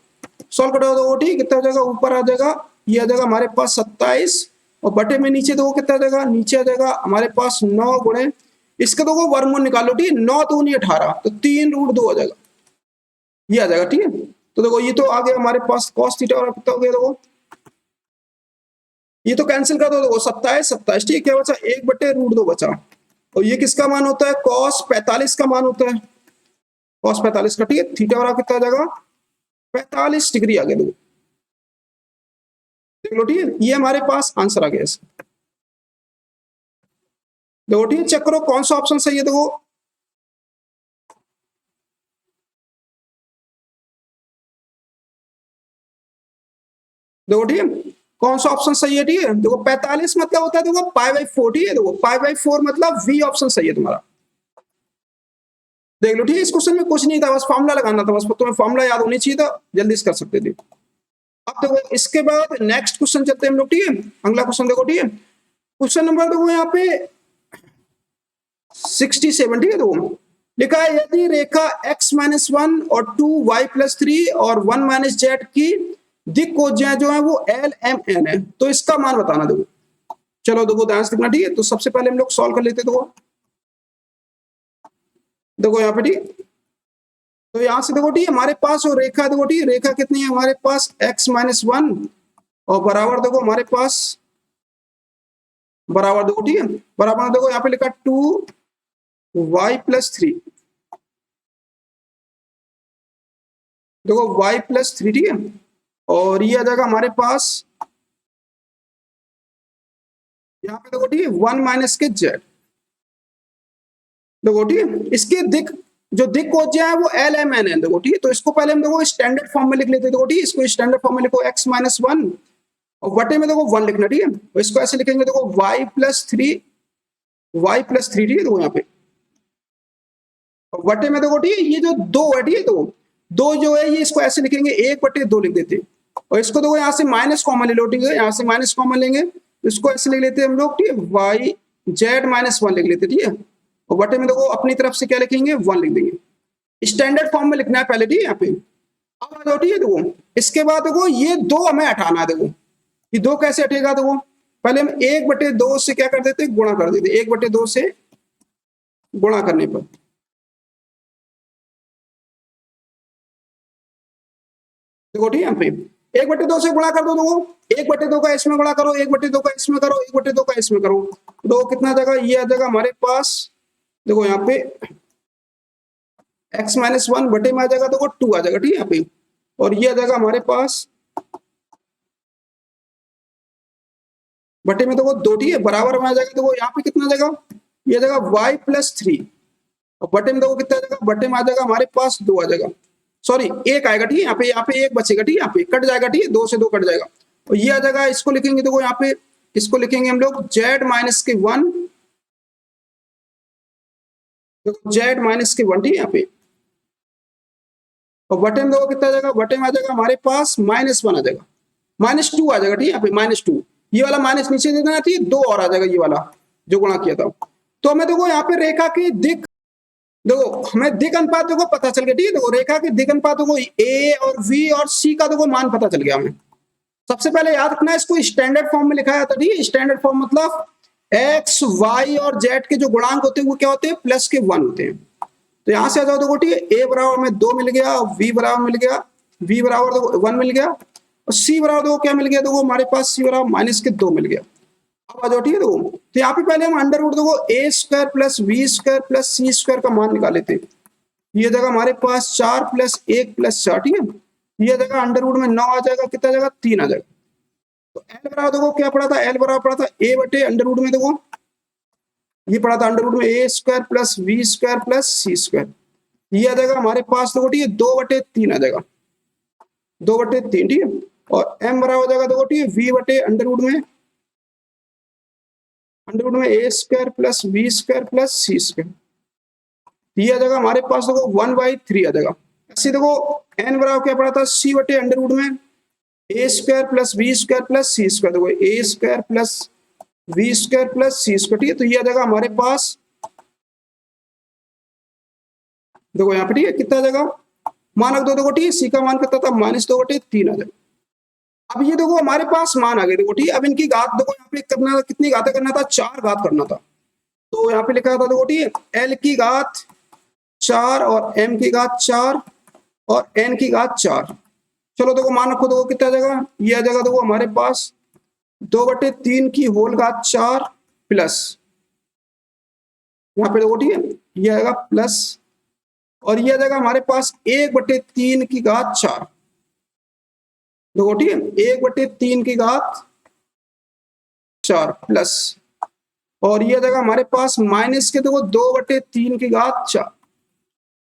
सॉल्व करो दो, ठीक है, कितना आ जाएगा, ऊपर आ जाएगा ये आ जाएगा हमारे पास 27 और बटे में नीचे देखो कितना आ जाएगा, नीचे आ जाएगा हमारे पास 9 गुणे इसका देखो वर्गमूल निकालो, ठीक है, 9 दूनी 18 तो 3√2 आ जाएगा, ये आ जाएगा, ठीक है। तो देखो ये तो आ गया हमारे पास cos थीटा और कितना हो गया, देखो ये तो कैंसिल कर दो, देखो 27 27, ठीक है, क्या बचा 1/√2 बचा, और ये किसका मान होता है, cos 45 का मान होता है, cos 45 का, ठीक है, थीटा और कितना आ जाएगा 45 डिग्री आ गया, देखो देख लो, ठीक है, ये हमारे पास आंसर आ गया इसका, देखो, ठीक है, चेक करो कौन सा ऑप्शन सही है, देखो देखो, ठीक है, कौन सा ऑप्शन सही है, ठीक है, देखो 45 मतलब होता है देखो π/4, ठीक है, देखो π/4 मतलब वी ऑप्शन सही है तुम्हारा, देख लो, ठीक है, इस क्वेश्चन में कुछ नहीं था, बस फॉर्मूला लगाना था, बस तुम्हें फॉर्मूला याद होनी चाहिए था, जल्दी से कर सकते थे। अब देखो इसके बाद नेक्स्ट क्वेश्चन चलते हैं हम लोग, ठीक है, अगला क्वेश्चन देखो, ठीक है, क्वेश्चन नंबर देखो यहाँ पे 67, ठीक है, देखो लिखा है यदि रेखा x-1 और 2y+3 और 1-z की दिक कोज्याएं जो है वो LMN है, तो इसका मान बताना। देखो चलो देखो ध्यान से देखना, ठीक है। तो सबसे पहले हम लोग सॉल्व कर लेते हैं। देखो यहाँ पे, ठीक। तो यहाँ से देखो, ठीक है, हमारे पास जो रेखा, देखो ठीक है, रेखा कितनी है हमारे पास x-1 और बराबर देखो हमारे पास बराबर, देखो ठीक है, बराबर देखो यहाँ पे लिखा 2y+3, देखो y+3, ठीक है। और ये आ जाएगा हमारे पास यहाँ पे देखो, ठीक है, 1 - के z, देखो ठीक है। इसकी दिक, जो दिक कोज्या है वो LMN है, देखो ठीक है। तो इसको पहले हम देखो स्टैंडर्ड फॉर्म में लिख लेते हैं। देखो ठीक है, इसको स्टैंडर्ड फॉर्म में लिखो x-1 और वटे में देखो 1 लिखना, ठीक है। तो इसको ऐसे लिखेंगे, देखो y+3, ठीक है, देखो यहाँ पे वटे में देखो, ठीक है, ये जो दो है, ठीक है, तो दो जो है ये इसको ऐसे लिखेंगे 1/2 लिख देते हैं। और इसको देखो यहाँ से माइनस कॉमन ले लो, ठीक है, यहाँ से माइनस कॉमन लेंगे, इसको ऐसे लिख लेते हैं हम लोग, ठीक है, yz-1 लिख लेते हैं, ठीक है। और वटे में देखो अपनी तरफ से क्या लिखेंगे, 1 लिख देंगे। स्टैंडर्ड फॉर्म में लिखना है पहले, ठीक है। यहाँ पे अब आ जाओ, ठीक है, देखो इसके बाद देखो ये दो हमें हटाना है। देखो ये दो कैसे हटेगा, देखो पहले हम 1/2 से क्या कर देते, गुणा कर देते, 1/2 से गुणा करने पर, देखो ठीक है, यहाँ पे 1/2 से गुणा कर दो, देखो 1/2 का इसमें गुणा करो, 1/2 का इसमें करो, 1/2 का इसमें करो, तो कितना आ जाएगा, ये आ जाएगा हमारे पास, देखो यहाँ पे x-1 बटे में आ जाएगा, देखो 2 आ जाएगा, ठीक है, यहाँ पे। और ये आ जाएगा हमारे पास बटे में देखो 2, ठीक है, बराबर में आ जाएगा, देखो यहाँ पे कितना आ जाएगा, ये आ जाएगा y+3 और बटे में देखो कितना आ जाएगा, बटे में आ जाएगा हमारे पास 2 आ जाएगा, सॉरी 1 आएगा, ठीक है, यहाँ पे 1 बचेगा, ठीक है, यहाँ पे कट जाएगा, ठीक है, 2 से 2 कट जाएगा। और ये आ जाएगा, इसको लिखेंगे, देखो यहाँ पे इसको लिखेंगे हम लोग z-1, देखो z-1, ठीक है, यहाँ पे। और बटे में देखो कितना आ जाएगा, बटे में आ जाएगा हमारे पास -1 आ जाएगा, -2 आ जाएगा, ठीक है, यहाँ पे -2, ये वाला माइनस नीचे दे देना, ठीक है, 2 और आ जाएगा, ये वाला जो गुणा किया था। तो हमें देखो यहाँ पे रेखा की दिक, देखो हमें दिक अनुपात देखो पता चल गया, ठीक है, देखो रेखा के दिक अनुपात को ए और वी और सी का देखो मान पता चल गया हमें। सबसे पहले याद रखना है, इसको स्टैंडर्ड फॉर्म में लिखा जाता है, ठीक है। स्टैंडर्ड फॉर्म मतलब एक्स वाई और जेड के जो गुणांक होते हैं वो क्या होते हैं, +1 होते हैं। तो यहां से आ जाओ, देखो ठीक है, ए बराबर में 2 मिल गया, वी बराबर मिल गया, वी बराबर देखो 1 मिल गया, और सी बराबर देखो क्या मिल गया, देखो हमारे पास सी बराबर -2 मिल गया। अब आ जाओ, ठीक है, देखो तो यहाँ पे पहले हम अंडर रूट देखो a² + v² + c² का मान निकाले थे। ये जगह हमारे पास 4 + 1 + 4, ठीक है। ये जगह अंडर रूट में 9 आ जाएगा, कितना आ जाएगा, 3 आ जाएगा। तो एल बराबर देखो क्या पड़ा था, एल बराबर पड़ा था a बटे अंडर रूट में, देखो ये पड़ा था अंडर रूट में a² + v² + c²। ये आ जाएगा हमारे पास, देखो ठीक है, 2/3 आ जाएगा, 2/3, ठीक है। और m बराबर हो जाएगा, देखो ठीक है, v बटे अंडर रूट में a² + v² + c²। ये आ जाएगा हमारे पास, देखो 1/3 आ जाएगा। ऐसे देखो n बराबर क्या पड़ा था, c बटे अंडर रूट में a² + v² + c², देखो a² + v² + c², ठीक है। तो ये आ जाएगा हमारे पास, देखो यहाँ पे, ठीक है, कितना आ जाएगा, मान रख दो, देखो ठीक है, c का मान कितना था, -2/3 आ जाएगा। अब ये देखो हमारे पास मान आ गए, देखो ठीक है। अब इनकी घात देखो यहाँ पे करना, कितनी घात करना था, 4 घात करना था। तो यहाँ पे लिखा था, देखो ठीक है, l की घात 4 और m की घात 4 और n की घात 4। चलो देखो मान रखो, देखो कितना आ जाएगा, ये आ जाएगा, देखो हमारे पास 2/3 की होल घात 4 प्लस, यहाँ पे देखो ठीक है, ये आएगा प्लस, और ये आ जाएगा हमारे पास 1/3 की घात 4, देखो ठीक है, 1/3 की घात 4 प्लस, और ये आ जाएगा हमारे पास माइनस के, देखो 2/3 की घात 4।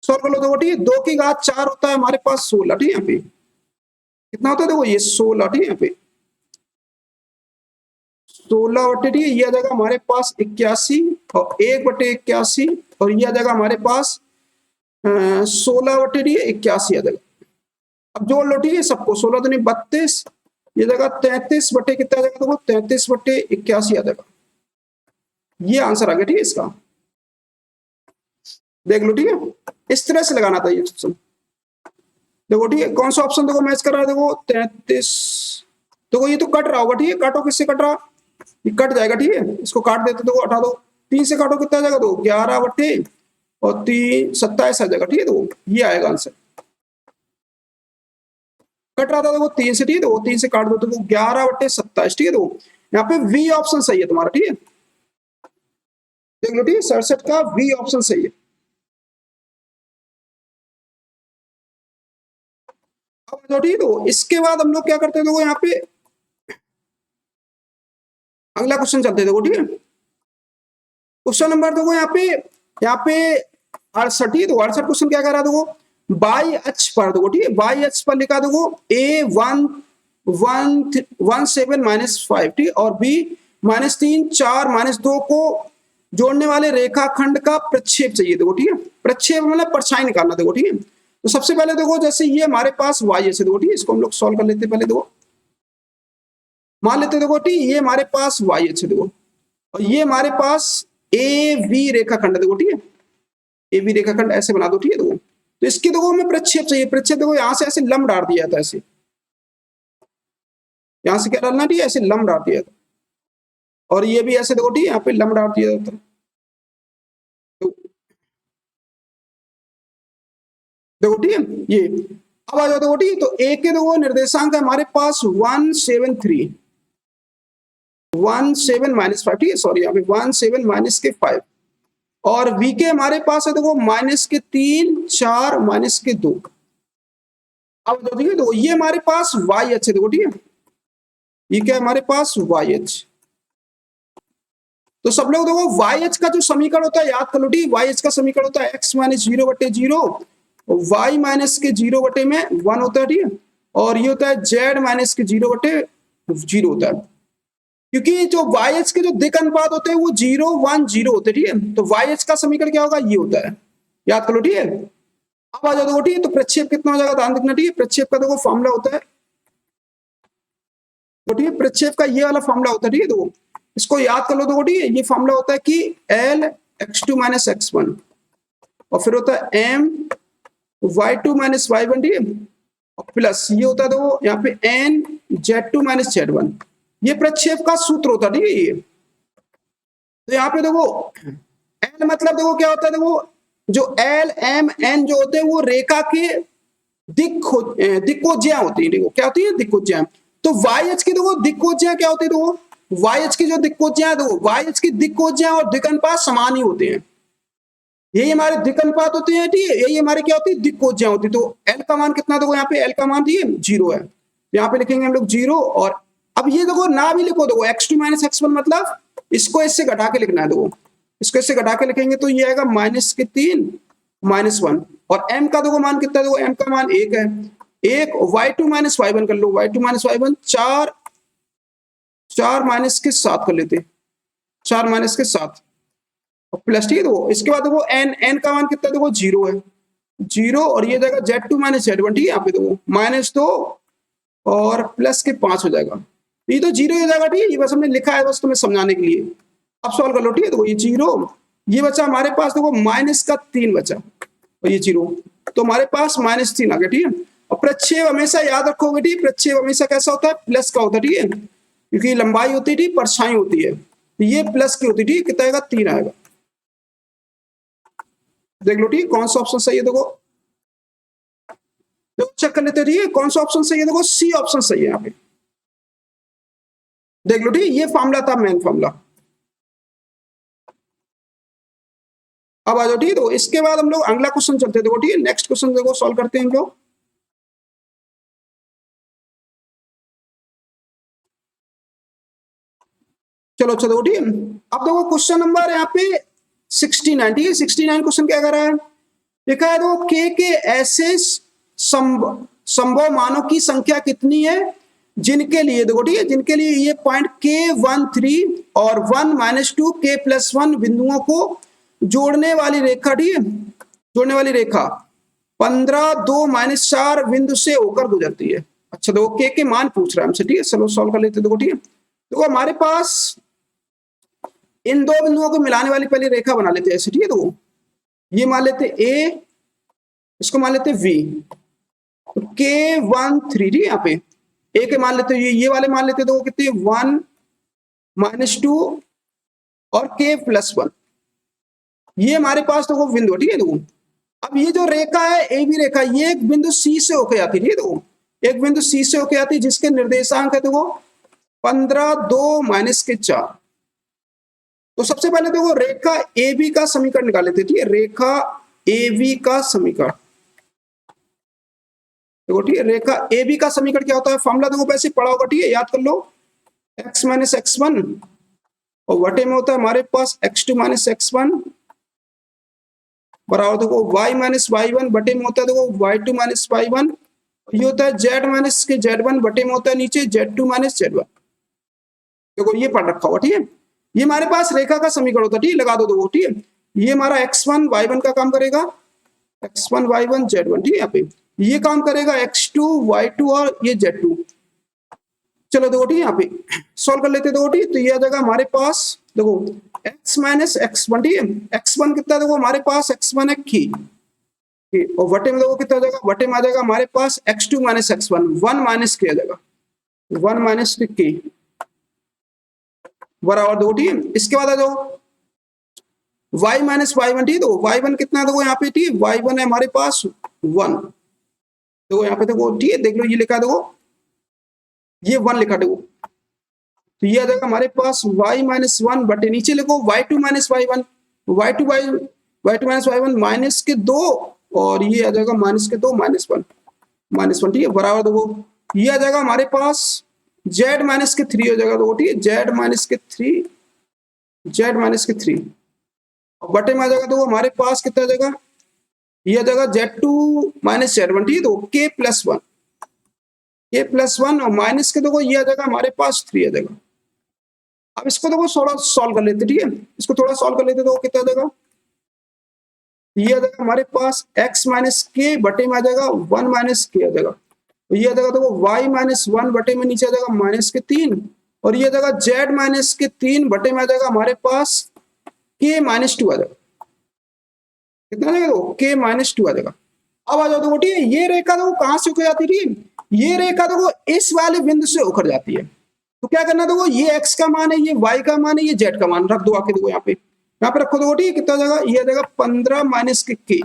सॉल्व कर लो, देखो ठीक है, 2 की घात 4 होता है हमारे पास 16, ठीक है, यहाँ पे कितना होता है, देखो ये 16, ठीक है, यहाँ पे 16/, ठीक है, ये आ जाएगा हमारे पास 81 और 1/81, और ये आ जाएगा हमारे पास 16/, 81 आ जाएगा। अब जोड़ लो, ठीक है, सबको 16 दूनी 32, ये जगह 33 बटे कितना आ जाएगा, देखो 33/81 आ जाएगा। ये आंसर आ गया, ठीक है, इसका। देख लो, ठीक है, इस तरह से लगाना था ये ऑप्शन। देखो ठीक है, कौन सा ऑप्शन देखो मैच कर रहा है, देखो 33। देखो ये तो कट रहा होगा, ठीक है, काटो, किससे कट रहा, ये कट जाएगा, ठीक है, इसको काट देते, देखो हटा दो, 3 से काटो, कितना आ जाएगा, दो 11 बट्टे और 3 27 आ जाएगा, ठीक है, देखो ये आएगा आंसर। कट रहा था देखो 3 से, ठीक है, देखो 3 से काट दो तो 11 बट्टे 27, ठीक है, देखो यहाँ पे वी ऑप्शन सही है तुम्हारा, ठीक है, देख लो, ठीक है, 67 का वी ऑप्शन सही है। अब जो ठीक है, तो इसके बाद हम लोग क्या करते हैं, देखो यहाँ पे अगला क्वेश्चन चलते हैं, देखो ठीक है, क्वेश्चन नंबर देखो यहाँ पे 68, तो 68 क्वेश्चन क्या कह रहा है, देखो बाई अक्ष पर, देखो ठीक है, बाई अक्ष पर लिखा देखो A1 -5, ठीक है, और B -3 4 -2 को जोड़ने वाले रेखाखंड का प्रक्षेप चाहिए, देखो ठीक है, प्रक्षेप मतलब परछाई निकालना, देखो ठीक है। तो सबसे पहले देखो जैसे ये हमारे पास y है, देखो ठीक है, इसको हम लोग सॉल्व कर लेते हैं, पहले देखो मान लेते देखो ठीक, ये हमारे पास y है, देखो, और ये हमारे पास ए बी रेखाखंड, देखो ठीक है, ए बी रेखाखंड ऐसे बना दो, ठीक है, देखो तो इसकी देखो हमें प्रक्षेप चाहिए, प्रक्षेप देखो यहाँ से ऐसे लंब डाल दिया था, ऐसे यहाँ से क्या डालना, ठीक है, ऐसे लंब डाल दिया था, और ये भी ऐसे देखो ठीक है, यहाँ पे लंब डाल दिया था, तो देखो ठीक है, ये अब आ जाओ, देखो ठीक है, तो ए के देखो निर्देशांक है हमारे पास 173 17 -5, ठीक है, सॉरी यहाँ पे 17 -5, और वी के हमारे पास है देखो -3 4 -2। अब देखिए देखो ये हमारे पास वाई एच है, देखो ठीक है, ये क्या है हमारे पास वाई एच। तो सब लोग देखो वाई एच का जो समीकरण होता है याद कर लो, ठीक, वाई एच का समीकरण होता है x -0 बटे 0, वाई माइनस के 0 बटे में 1 होता है, ठीक है, और ये होता है z माइनस के 0 बटे 0 होता है, क्योंकि जो वाई एच के जो दिक अनुपात होते हैं वो 0 1 0 होते हैं, ठीक है, तो वाई एच का समीकरण क्या होगा, ये होता है, याद कर लो, ठीक है। अब आ जाओ देखो ठीक है, तो प्रक्षेप कितना हो जाएगा, ध्यान रखना, ठीक है, प्रक्षेप का देखो फॉर्मूला होता है, तो ठीक है, प्रक्षेप का ये वाला फॉर्मूला होता है, ठीक है, देखो इसको याद कर लो, देखो ठीक है, ये फॉर्मूला होता है कि L x2 - x1, और फिर होता है M y2 - y1, ठीक है, और प्लस ये होता है देखो यहाँ पे N z2 - z1, ये प्रक्षेप का सूत्र होता है, ठीक है, ये तो यहाँ पे देखो L मतलब देखो क्या होता है, देखो जो L M N जो होते हैं वो रेखा के दिक्कोज्या होती है, देखो क्या होती है, दिक्कोज्या। तो वाई एच की देखो दिक्कोज्या क्या होती है, देखो वाई एच की जो दिक्कोज्या, देखो वाई एच की दिक्कोज्या और दिक अनुपात समान ही होते हैं, यही हमारे दिक अनुपात होते हैं, ठीक है, यही हमारे क्या होती है, दिक्कोज्या होती है। तो एल का मान कितना, देखो यहाँ पे एल का मान दिए 0 है, यहाँ पे लिखेंगे हम लोग 0, और अब ये देखो ना भी लिखो, देखो x2 - x1 मतलब इसको इससे घटा के लिखना है, देखो इसको इससे घटा के लिखेंगे तो ये आएगा -3 -1, और m का देखो मान कितना है, देखो m का मान 1 है, 1 y2 - y1 कर लो, y2 - y1 4 -7 कर लेते, 4 -7 और प्लस, ठीक है, देखो इसके बाद देखो n का मान कितना, देखो 0 है, 0, और ये जाएगा z2 - z1, ठीक है, यहाँ पे देखो -2 और प्लस के 5 हो जाएगा, ये तो 0 हो जाएगा, ठीक है, ये बस हमने लिखा है बस तुम्हें समझाने के लिए। अब सॉल्व कर लो, ठीक है, देखो ये 0, ये बचा हमारे पास देखो -3 बचा, और ये 0, तो हमारे पास -3 आ गया, ठीक है, और प्रक्षेप हमेशा याद रखोगे, ठीक, प्रक्षेप हमेशा कैसा होता है, प्लस का होता है, ठीक है, क्योंकि लंबाई होती है, ठीक, परछाई होती है, तो ये प्लस की होती है, ठीक, कितना आएगा, 3 आएगा, देख लो, ठीक, कौन सा ऑप्शन सही है, देखो चेक कर लेते हैं, ठीक है, कौन सा ऑप्शन सही है, देखो सी ऑप्शन सही है, यहाँ पे देख लो, ठीक, ये फॉर्मूला था मेन फॉर्मूला। अब आ जाओ, ठीक है, तो इसके बाद हम लोग अगला क्वेश्चन चलते हैं, देखो ठीक है, नेक्स्ट क्वेश्चन देखो सॉल्व करते हैं हम लोग। चलो अच्छा देखो, ठीक है, अब देखो क्वेश्चन नंबर यहाँ पे 69, ठीक है, 69 क्वेश्चन क्या कर रहा है, लिखा है देखो के ऐसे संभव मानों की संख्या कितनी है जिनके लिए, देखो ठीक है, जिनके लिए ये पॉइंट K13 और 1 - 2 K+1 बिंदुओं को जोड़ने वाली रेखा, ठीक है, जोड़ने वाली रेखा 15 2 - 4 बिंदु से होकर गुजरती है। अच्छा देखो के मान पूछ रहा है हमसे, ठीक है, चलो सॉल्व कर लेते हैं, देखो ठीक है, देखो हमारे पास इन दो बिंदुओं को मिलाने वाली पहले रेखा बना लेते हैं ऐसे, ठीक है, देखो ये मान लेते ए, इसको मान लेते वी, तो K1 3 ठीक है। यहाँ पे ए के मान लेते, ये वाले मान लेते तो कितने 1 -2 और K+1, ये हमारे पास तो वो बिंदु ठीक है। देखो अब ये जो रेखा है ए बी रेखा, ये एक बिंदु सी से होके आती है। देखो एक बिंदु सी से होके आती है जिसके निर्देशांक है देखो 15 2 -4। तो सबसे पहले देखो रेखा ए बी का समीकरण निकाल लेते, ठीक है। रेखा ए बी का समीकरण देखो, ठीक है। रेखा ए बी का समीकरण क्या होता है, फॉर्मूला देखो वैसे पढ़ा होगा, ठीक है, याद कर लो। x - x1 और वटे में होता है हमारे पास x2 - x1 बराबर देखो y - y1 बटे में होता है देखो y2 - y1, ये होता है z - z1 बटे में होता है नीचे z2 - z1। देखो ये पढ़ रखा होगा, ठीक है। ये हमारे पास रेखा का समीकरण होता है, ठीक है, लगा दो देखो, ठीक है। ये हमारा x1 y1 का काम करेगा, x1 y1 z1, ठीक है। यहाँ पे ये काम करेगा x2 y2 और ये z2। चलो देखो, ठीक है, यहाँ पे सॉल्व कर लेते देखो, ठीक है। तो ये आ जाएगा हमारे पास देखो x - x1, ठीक है। x1 कितना देखो हमारे पास x1 है की, और वटे में देखो कितना आ जाएगा, वटे में आ जाएगा हमारे पास x2 - x1 1 माइनस के आ जाएगा 1 - के बराबर दो, ठीक है। इसके बाद आ जाओ y - y1, ठीक है। तो y1 कितना देखो यहाँ पे, ठीक है, y1 है हमारे पास 1, देखो यहाँ पे देखो, ठीक है, देख लो ये लिखा देखो, ये 1 लिखा देखो। तो ये आ जाएगा हमारे पास y - 1 बटे नीचे लिखो y2 - y1, y2 - y1 minus के 2 और ये आ जाएगा -2 -1, ठीक है, बराबर देखो ये आ जाएगा हमारे पास z - 3 हो जाएगा देखो, ठीक है, z - 3 और बटे में आ जाएगा तो हमारे पास कितना आ जाएगा, ये आ जाएगा z2 - z1, ठीक है। तो k+1 और माइनस के देखो ये आ जाएगा हमारे पास 3 आ जाएगा। अब इसको देखो थोड़ा सॉल्व कर लेते, ठीक है, इसको थोड़ा सॉल्व कर लेते तो कितना आ जाएगा, ये आ जाएगा हमारे पास x - k बटे में आ जाएगा 1 - k आ जाएगा। तो ये आ जाएगा देखो y - 1 बटे में नीचे आ जाएगा -3 और ये आ जाएगा z - 3 बटे में आ जाएगा हमारे पास k - 2 आ जाएगा। कितना आ जाएगा देखो k - 2 आ जाएगा। अब आ जाओ देखो, ठीक है, ये रेखा देखो कहां से होकर जाती है, ये रेखा देखो इस वाले बिंदु से होकर जाती है। तो क्या करना देखो, ये x का मान है, ये y का मान है, ये z का मान रख दो आके देखो यहाँ पे रखो देखो, ठीक है, कितना आ जाएगा, ये आ जाएगा 15 - k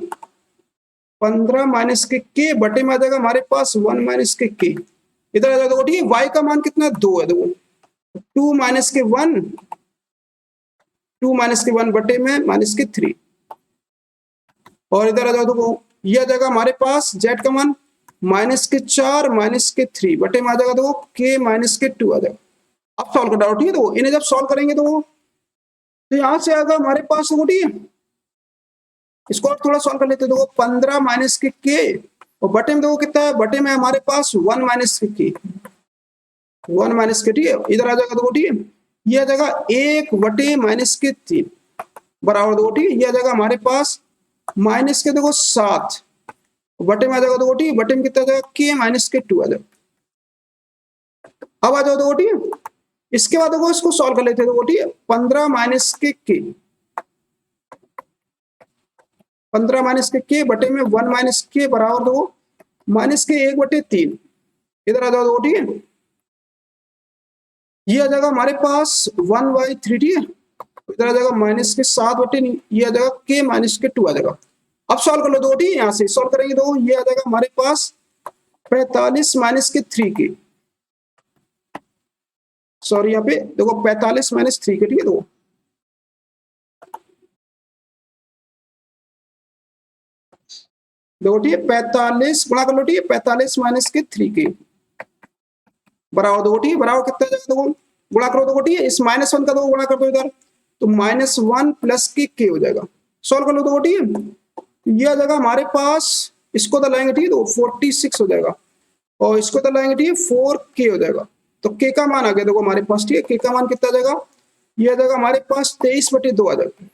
15 - k बटे में आ जाएगा हमारे पास 1 - k। इधर आ जाओ देखो, ठीक है, y का मान कितना 2 है देखो, 2 - के 1 बटे में -3 और इधर आ जाओ देखो ये आ जाएगा हमारे पास z का मान -4 - 3 बटे में आ जाएगा देखो k - 2 आ जाएगा। अब सॉल्व कर डालो, ठीक है। तो इन्हें जब सॉल्व करेंगे तो यहां से आएगा हमारे पास देखो, ठीक है, इसको और थोड़ा सॉल्व कर लेते देखो 15 - k और बटे में देखो कितना है, बटे में हमारे पास 1 - k 1 - k, ठीक है। इधर आ जाएगा देखो, ठीक है, ये आ जाएगा 1 बटे -3 बराबर देखो, ठीक है, ये आ जाएगा हमारे पास माइनस के देखो 7 बटे में आ जाएगा देखो, ठीक है, बटे में कितना आ जाएगा k - 2 आ जाएगा। अब आ जाओ देखो, ठीक है, इसके बाद देखो इसको सॉल्व कर लेते हैं देखो, ठीक है, 15 - k 15 - k बटे में 1 - k बराबर देखो -1/3। इधर आ जाओ देखो, ठीक है, ये आ जाएगा हमारे पास 1/3, ठीक है। इधर आ जाएगा -7 बटे ये आ जाएगा k - 2 आ जाएगा। अब सॉल्व कर लो दो, ठीक है, यहां से सॉल्व करेंगे तो ये आ जाएगा हमारे पास 45 - 3 के, सॉरी यहाँ पे देखो 45 - 3 के, ठीक है। देखो ठीक है 45 गुणा कर लो, ठीक है, 45 - 3 के बराबर देखो, ठीक है, बराबर कितना जाएगा देखो गुणा करो देखो, ठीक है, इस -1 का देखो गुणा कर दो इधर तो -1 प्लस के हो जाएगा। सॉल्व कर लो देखो, ठीक है, ये आ जाएगा हमारे पास, इसको तो लाएंगे, ठीक है, तो 46 हो जाएगा और इसको तो लाएंगे, ठीक है, 4k हो जाएगा। तो k का मान आ गया देखो हमारे पास, ठीक है, k का मान कितना आ जाएगा, ये आ जाएगा हमारे पास 23/2 आ जाएगा।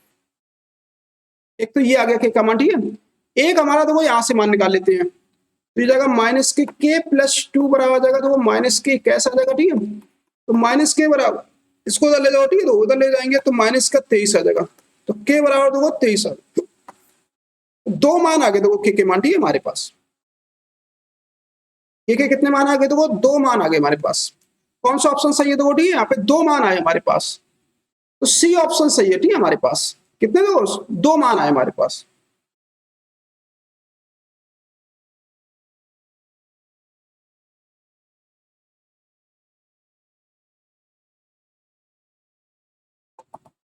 एक तो ये आ गया k का मान, ठीक है। एक हमारा देखो यहां से मान निकाल लेते हैं, तो ये जाएगा -k + 2 बराबर आ जाएगा देखो -k कैसा आ जाएगा, ठीक है, तो -k बराबर इसको उधर ले जाओ, ठीक है, तो उधर ले जाएंगे तो -23 आ जाएगा, तो k बराबर देखो 23 आ जाएगा। दो मान आ गए देखो के मान, ठीक है हमारे पास के कितने मान आ गए देखो, दो मान आ गए हमारे पास। कौन सा ऑप्शन सही है देखो, ठीक है यहाँ पे दो मान आए हमारे पास, तो सी ऑप्शन सही है, ठीक है हमारे पास कितने देखो दो मान आए हमारे पास।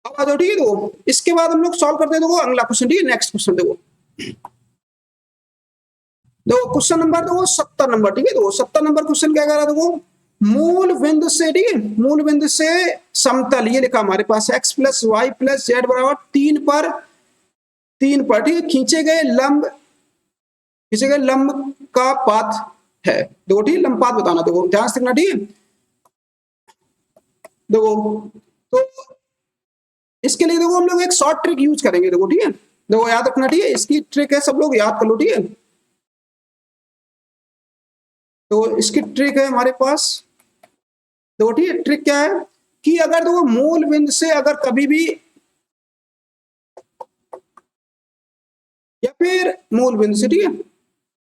अब आ जाओ, ठीक है देखो इसके बाद हम लोग सॉल्व करते हैं देखो अगला क्वेश्चन, ठीक है नेक्स्ट क्वेश्चन देखो। देखो क्वेश्चन नंबर देखो 70 नंबर, ठीक है देखो 70 नंबर क्वेश्चन क्या कह रहा है देखो, मूल बिंदु से, ठीक है मूल बिंदु से समतल, ये लिखा हमारे पास x plus Y plus Z बराबर 3 पर ठीक है खींचे गए लंब का पाथ है। देखो ठीक है लंब पाथ बताना, देखो ध्यान से देखना, ठीक है देखो। तो इसके लिए देखो हम लोग एक शॉर्ट ट्रिक यूज करेंगे, देखो ठीक है देखो याद रखना, ठीक है इसकी ट्रिक है, सब लोग याद कर लो, ठीक है। तो इसकी ट्रिक है हमारे पास, देखो ठीक है ट्रिक क्या है कि अगर देखो मूल बिंदु से अगर कभी भी, या फिर मूल बिंदु से, ठीक है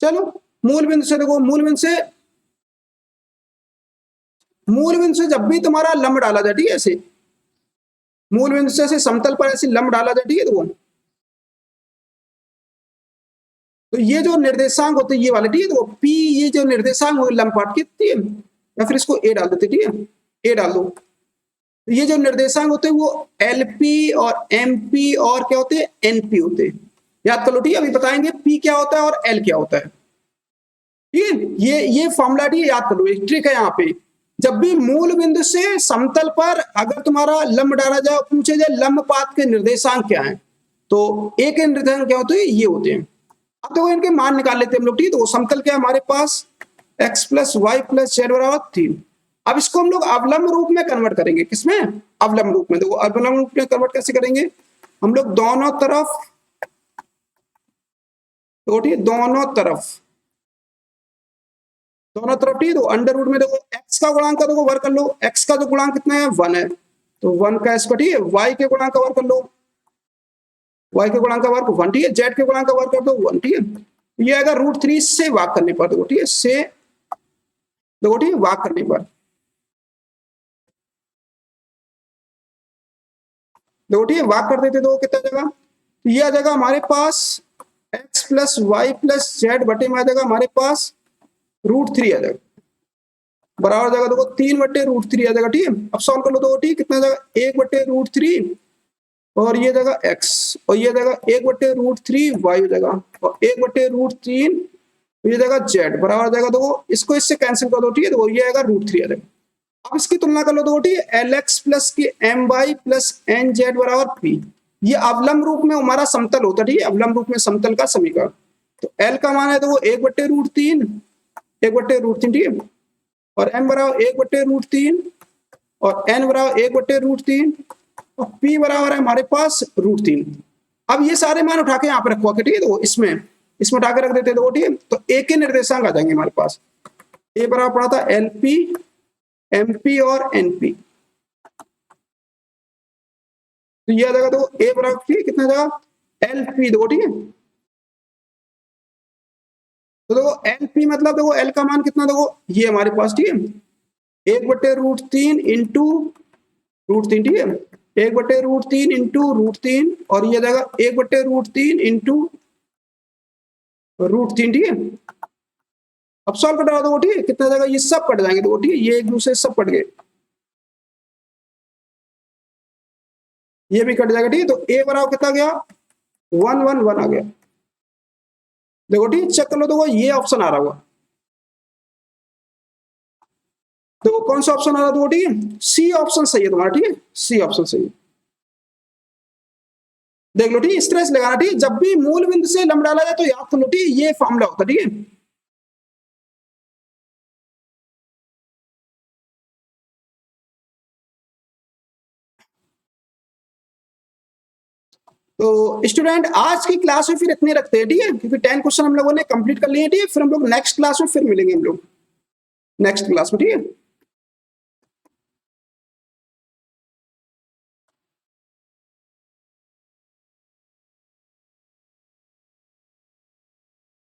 चलो मूल बिंदु से देखो, मूल बिंदु से जब भी तुम्हारा लंब डाला जाए, ठीक है ऐसे मूल बिंदु से समतल पर ऐसे लंब डाला जाए, ठीक है देखो, तो ये जो निर्देशांक होते हैं ये वाले, ठीक है देखो पी, ये जो निर्देशांक हो लंब पाट कितनी है, या फिर इसको ए डाल देते, ठीक है ए डाल दो। तो ये जो निर्देशांक होते हैं वो एलपी और एमपी और क्या होते हैं एनपी होते हैं, याद कर लो, ठीक है अभी बताएंगे पी क्या होता है और एल क्या होता है, ठीक है ये फॉर्मूला, ठीक है याद कर लो, एक ट्रिक है यहाँ पे। जब भी मूल बिंदु से समतल पर अगर तुम्हारा लंब डाला जाए, पूछे जाए लंब पात के निर्देशांक क्या है, तो ए के निर्देशांक क्या होते हैं ये होते हैं। अब देखो इनके मान निकाल लेते हैं हम लोग, ठीक है तो समतल क्या है हमारे पास x plus Y plus Z बराबर 3। अब इसको हम लोग अवलंब रूप में कन्वर्ट करेंगे, किसमें अवलंब रूप में। देखो अवलंब रूप में कन्वर्ट कैसे करेंगे, हम लोग दोनों तरफ, तो ठीक है दोनों तरफ ठीक है, तो अंडर रूट में देखो x का गुणांक का देखो वर्ग कर लो, x का जो गुणांक कितना है 1 है, तो 1 का स्क्वायर, ठीक है y के गुणांक का वर्ग कर लो, y के गुणांक का वर्ग 1, ठीक है z के गुणांक का वर्ग कर दो 1, ठीक है ये अगर √3 से भाग करने पर देखो, ठीक है से देखो ठीक है भाग करने पर देखो ठीक है भाग कर देते तो कितना जगह, तो ये आ जाएगा हमारे पास x plus Y plus Z बटे में आ जाएगा हमारे पास √3 आ जाएगा, बराबर जाएगा देखो 3/√3 आ जाएगा, ठीक है अब सॉल्व कर लो तो ठीक है कितना जाएगा 1/√3 और ये जाएगा x और ये जाएगा 1/√3 y हो जाएगा और 1/√3 ये जाएगा z बराबर जाएगा देखो, इसको इससे कैंसिल कर दो, ठीक है देखो ये आएगा √3 आ जाएगा। अब इसकी तुलना कर लो देखो, ठीक है lx प्लस के my प्लस nz बराबर p, ये अवलंब रूप में हमारा समतल होता है, ठीक है अवलंब रूप में समतल का समीकरण। तो l का मान है देखो 1/√3 ठीक है और m बराबर 1/√3 और n बराबर 1/√3 और p बराबर है हमारे पास √3। अब ये सारे मान उठा के यहाँ पे रखवा के, ठीक है तो इसमें उठा के रख देते देखो, ठीक है तो ए के निर्देशांक आ जाएंगे हमारे पास, ए बराबर पड़ा था एलपी एमपी और एनपी, तो ये आ जाएगा देखो ए बराबर ठीक है कितना जाएगा एलपी देखो, ठीक है तो देखो एलपी मतलब देखो एल का मान कितना देखो ये हमारे पास, ठीक है 1/√3 इंटू √3, ठीक है 1/√3 इंटू √3 और ये जाएगा 1/√3 इंटू √3, ठीक है अब सॉल्व कटा दो, ठीक है कितना जाएगा ये सब कट जाएंगे देखो, ठीक है ये एक दूसरे सब कट गए, ये भी कट जाएगा, ठीक है तो ए बराबर कितना गया 1 1 1 आ गया देखो, ठीक चेक कर लो देखो ये ऑप्शन आ रहा होगा, देखो कौन सा ऑप्शन आ रहा है देखो, ठीक है सी ऑप्शन सही है तुम्हारा, ठीक है सी ऑप्शन सही है, देख लो ठीक है इस तरह से लगाना, ठीक है जब भी मूल बिंदु से लंब डाला जाए तो याद कर लो, ठीक है ये फॉर्मूला होता है, ठीक है तो स्टूडेंट आज की क्लास में फिर इतने रखते हैं, ठीक है क्योंकि 10 क्वेश्चन हम लोगों ने कंप्लीट कर लिए हैं, ठीक है फिर हम लोग नेक्स्ट क्लास में फिर मिलेंगे हम लोग नेक्स्ट क्लास में, ठीक है।